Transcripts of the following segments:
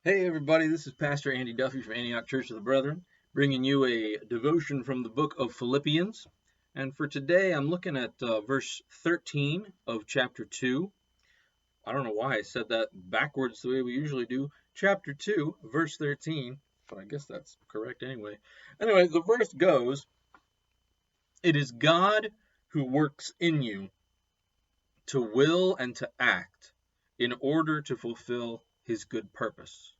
Hey everybody, this is Pastor Andy Duffy from Antioch Church of the Brethren, bringing you a devotion from the book of Philippians. And for today, I'm looking at verse 13 of chapter 2. I don't know why I said that backwards the way we usually do. Chapter 2, verse 13, but I guess that's correct anyway. Anyway, the verse goes, "It is God who works in you to will and to act in order to fulfill his good purpose."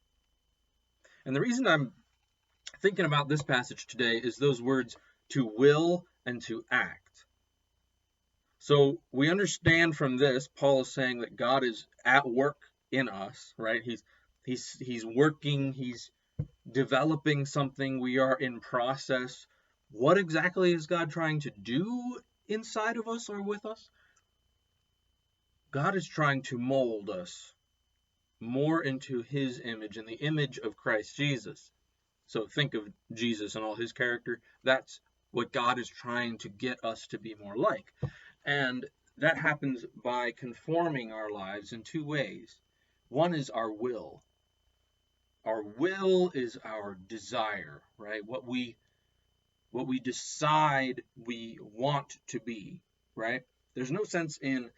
And the reason I'm thinking about this passage today is those words to will and to act. So we understand from this, Paul is saying that God is at work in us, right? He's working, he's developing something, we are in process. What exactly is God trying to do inside of us or with us? God is trying to mold us more into his image and the image of Christ Jesus. So think of Jesus and all his character. That's what God is trying to get us to be more like. And that happens by conforming our lives in two ways. One is our will. Our will is our desire, right? What we decide we want to be, right? There's no sense in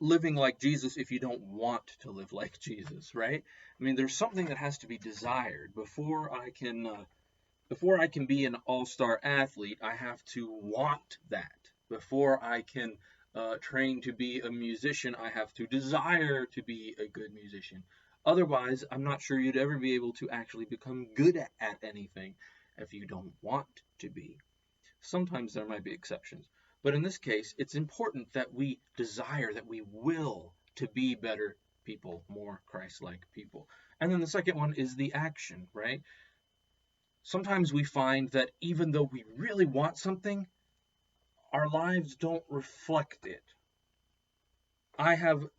living like Jesus if you don't want to live like Jesus, right? I mean, there's something that has to be desired before I can be an all-star athlete. I have to want that. Before I can train to be a musician, I have to desire to be a good musician. Otherwise, I'm not sure you'd ever be able to actually become good at anything if you don't want to be. Sometimes there might be exceptions. But in this case, it's important that we desire, that we will to be better people, more Christ-like people. And then the second one is the action, right? Sometimes we find that even though we really want something, our lives don't reflect it. I have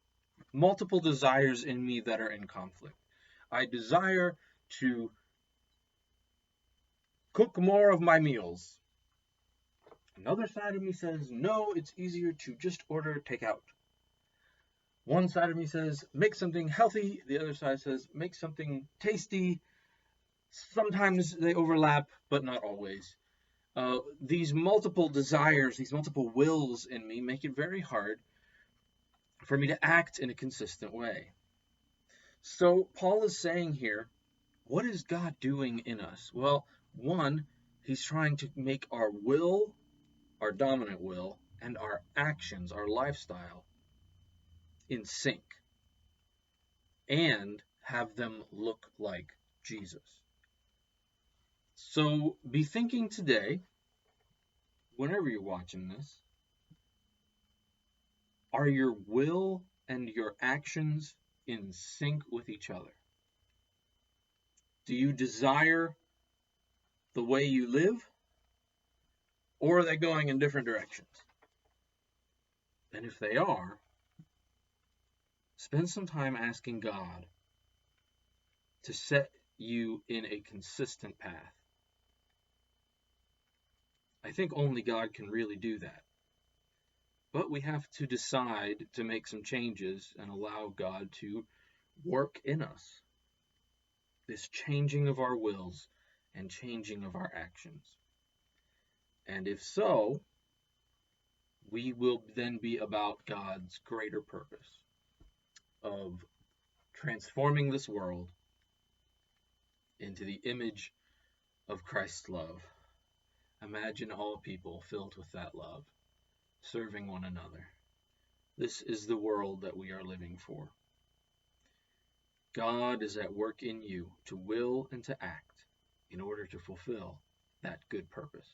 multiple desires in me that are in conflict. I desire to cook more of my meals. Another side of me says, no, it's easier to just order takeout. One side of me says, make something healthy. The other side says, make something tasty. Sometimes they overlap, but not always. These multiple desires, these multiple wills in me make it very hard for me to act in a consistent way. So Paul is saying here, what is God doing in us? Well, one, he's trying to make our will, our dominant will, and our actions, our lifestyle, in sync and have them look like Jesus. So be thinking today, whenever you're watching this, are your will and your actions in sync with each other? Do you desire the way you live, or are they going in different directions? And if they are, spend some time asking God to set you in a consistent path. I think only God can really do that. But we have to decide to make some changes and allow God to work in us. This changing of our wills and changing of our actions. And if so, we will then be about God's greater purpose of transforming this world into the image of Christ's love. Imagine all people filled with that love, serving one another. This is the world that we are living for. God is at work in you to will and to act in order to fulfill that good purpose.